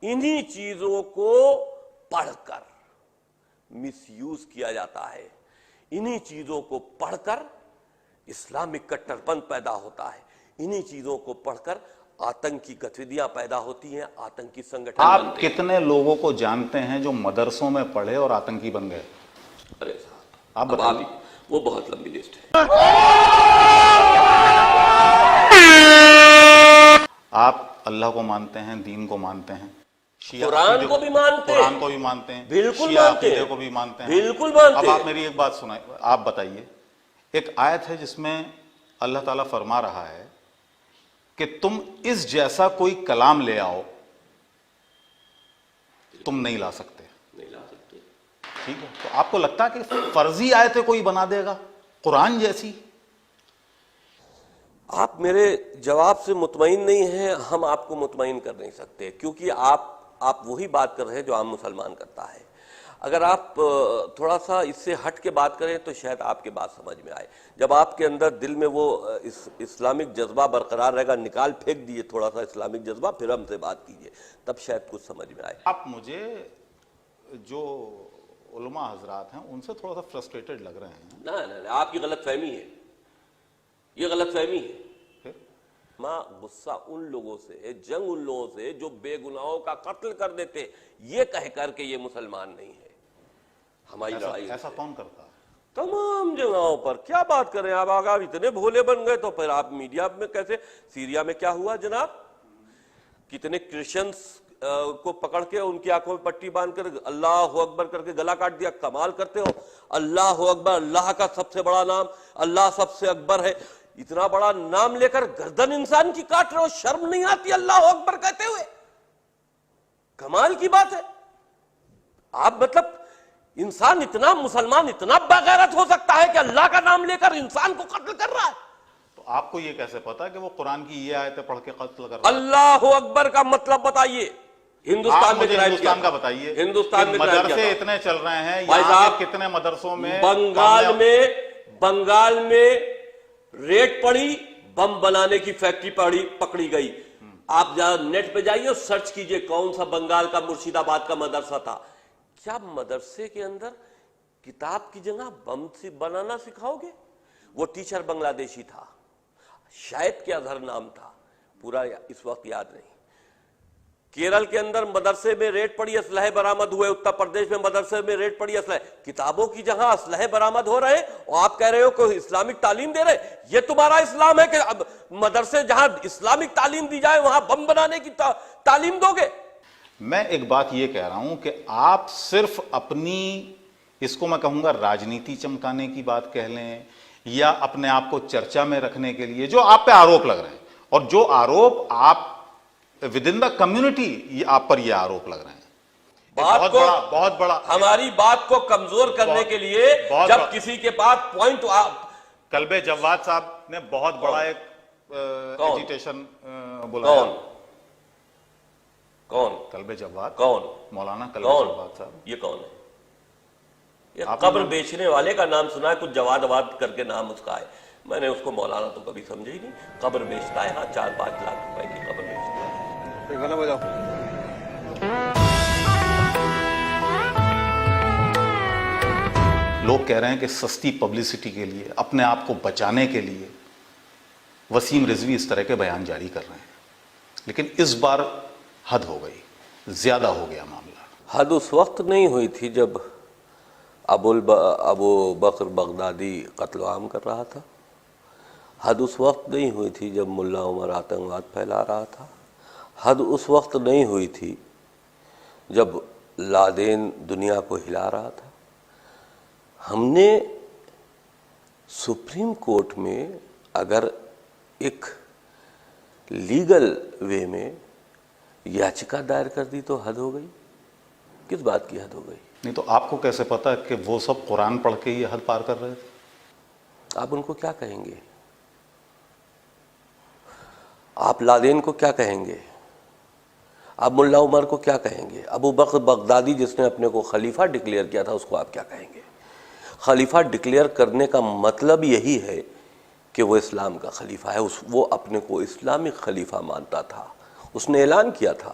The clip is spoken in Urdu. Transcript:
انہی چیزوں کو پڑھ کر مس یوز کیا جاتا ہے، انہی چیزوں کو پڑھ کر اسلامک کٹرپن پیدا ہوتا ہے، انہی چیزوں کو پڑھ کر آتنکی گتیویدیاں پیدا ہوتی ہیں، آتنکی سنگٹھن آپ بنتے ہیں۔ کتنے لوگوں کو جانتے ہیں جو مدرسوں میں پڑھے اور آتنکی بن گئے؟ ارے صاحب آپ اب بتائیے۔ وہ بہت لمبی لسٹ ہے۔ آپ اللہ کو مانتے ہیں، دین کو مانتے ہیں، شیعہ قرآن عقیدے کو بھی مانتے ہیں، قرآن کو بھی مانتے ہیں، بالکل شیعہ مانتے عقیدے ہیں، کو بھی مانتے ہیں، بالکل مانتے اب ہیں۔ آپ میری ایک بات سنائیں، آپ بتائیے، ایک آیت ہے جس میں اللہ تعالیٰ فرما رہا ہے کہ تم اس جیسا کوئی کلام لے آؤ، تم نہیں لا سکتے، نہیں لا سکتے۔ ٹھیک ہے؟ تو آپ کو لگتا ہے کہ فرضی آیتیں کوئی بنا دے گا قرآن جیسی؟ آپ میرے جواب سے مطمئن نہیں ہیں، ہم آپ کو مطمئن کر نہیں سکتے، کیونکہ آپ وہی بات کر رہے ہیں جو عام مسلمان کرتا ہے۔ اگر آپ تھوڑا سا اس سے ہٹ کے بات کریں تو شاید آپ کے بات سمجھ میں آئے۔ جب آپ کے اندر دل میں وہ اسلامک جذبہ برقرار رہے گا، نکال پھینک دیجئے تھوڑا سا اسلامک جذبہ، پھر ہم سے بات کیجئے، تب شاید کچھ سمجھ میں آئے۔ آپ مجھے جو علماء حضرات ہیں ان سے تھوڑا سا فرسٹریٹڈ لگ رہے ہیں۔ نہ آپ کی غلط فہمی ہے، یہ غلط فہمی ہے۔ پھر ماں غصہ ان لوگوں سے، جنگ ان لوگوں سے جو بے گناہوں کا قتل کر دیتے، یہ کہہ کر کہ یہ مسلمان نہیں ہے۔ ہماری لڑائی ایسا کون کرتا ہے؟ تمام جگہوں پر کیا بات کریں آپ، آگاہ اتنے بھولے بن گئے تو پھر آپ میڈیا میں کیسے؟ سیریا میں کیا ہوا جناب؟ کتنے کرسچنز کو پکڑ کے ان کی آنکھوں میں پٹی باندھ کر اللہ اکبر کر کے گلا کاٹ دیا۔ کمال کرتے ہو، اللہ اکبر، اللہ کا سب سے بڑا نام، اللہ سب سے اکبر ہے، اتنا بڑا نام لے کر گردن انسان کی کاٹ رہے ہو، شرم نہیں آتی اللہ اکبر کہتے ہوئے؟ کمال کی بات ہے۔ آپ مطلب انسان اتنا، مسلمان اتنا بغیرت ہو سکتا ہے کہ اللہ کا نام لے کر انسان کو قتل کر رہا ہے؟ تو آپ کو یہ کیسے پتا کہ وہ قرآن کی یہ آیتیں پڑھ کے قتل کر رہا ہے؟ اللہ اکبر کا مطلب بتائیے۔ ہندوستان میں کرائم کیا ہندوستان کا تھا؟ بتائیے، ہندوستان میں کرائم کیا مدرسے تھا؟ اتنے چل رہے ہیں، بھائی یہاں صاحب، کے کتنے مدرسوں میں بنگال میں ریٹ پڑی، بم بنانے کی فیکٹری پکڑی گئی۔ آپ نیٹ پہ جائیے اور سرچ کیجئے کون سا بنگال کا مرشید آباد کا مدرسہ تھا۔ کیا مدرسے کے اندر کتاب کی جگہ بم بنانا سکھاؤ گے؟ وہ ٹیچر بنگلہ دیشی تھا، شاید کہ اظہر نام تھا، پورا اس وقت یاد نہیں۔ کیرل کے اندر مدرسے میں ریٹ پڑی، اسلحے برآمد ہوئے۔ اتر پردیش میں مدرسے میں ریٹ پڑی، اسلحے، کتابوں کی جگہ اسلحے برآمد ہو رہے ہیں اور آپ کہہ رہے ہو کہ اسلامک تعلیم دے رہے؟ یہ تمہارا اسلام ہے کہ اب مدرسے جہاں اسلامک تعلیم دی جائے وہاں بم بنانے کی تعلیم دو گے؟ میں ایک بات یہ کہہ رہا ہوں کہ آپ صرف اپنی، اس کو میں کہوں گا راجنیتی چمکانے کی بات کہہ لیں یا اپنے آپ کو چرچا میں رکھنے کے لیے جو آپ پہ آروپ لگ رہے ہیں، اور جو آروپ آپ ود ان دا کمیونٹی آپ پر یہ آروپ لگ رہے ہیں، بہت بڑا ہماری بات کو کمزور کرنے کے لیے جب کسی کے پاس پوائنٹ، کلب جواد صاحب نے بہت بڑا ایک ایجیٹیشن بلایا۔ کون؟ کلب جواد؟ کون؟ مولانا کلب جواد صاحب۔ یہ کون ہے؟ یہ قبر بیچنے والے کا نام سنا ہے، کچھ جواد کر کے نام اس کا ہے، میں نے اس کو مولانا تو کبھی سمجھا ہی نہیں۔ قبر بیچتا ہے، ہاں 4-5 لاکھ روپے کی قبر بیچتا ہے۔ لوگ کہہ رہے ہیں کہ سستی پبلسٹی کے لیے، اپنے آپ کو بچانے کے لیے وسیم رضوی اس طرح کے بیان جاری کر رہے ہیں، لیکن اس بار حد ہو گئی، زیادہ ہو گیا معاملہ۔ حد اس وقت نہیں ہوئی تھی جب ابو بکر بغدادی قتل عام کر رہا تھا، حد اس وقت نہیں ہوئی تھی جب ملا عمر آتنکواد پھیلا رہا تھا، حد اس وقت نہیں ہوئی تھی جب لادین دنیا کو ہلا رہا تھا۔ ہم نے سپریم کورٹ میں اگر ایک لیگل وے میں یاچکا دائر کر دی تو حد ہو گئی؟ کس بات کی حد ہو گئی؟ نہیں تو آپ کو کیسے پتا کہ وہ سب قرآن پڑھ کے یہ حد پار کر رہے تھے؟ آپ ان کو کیا کہیں گے؟ آپ لادین کو کیا کہیں گے؟ آپ ملا عمر کو کیا کہیں گے؟ ابو بکر بغدادی جس نے اپنے کو خلیفہ ڈکلیئر کیا تھا، اس کو آپ کیا کہیں گے؟ خلیفہ ڈکلیئر کرنے کا مطلب یہی ہے کہ وہ اسلام کا خلیفہ ہے، وہ اپنے کو اسلامک خلیفہ مانتا تھا۔ اس نے اعلان کیا تھا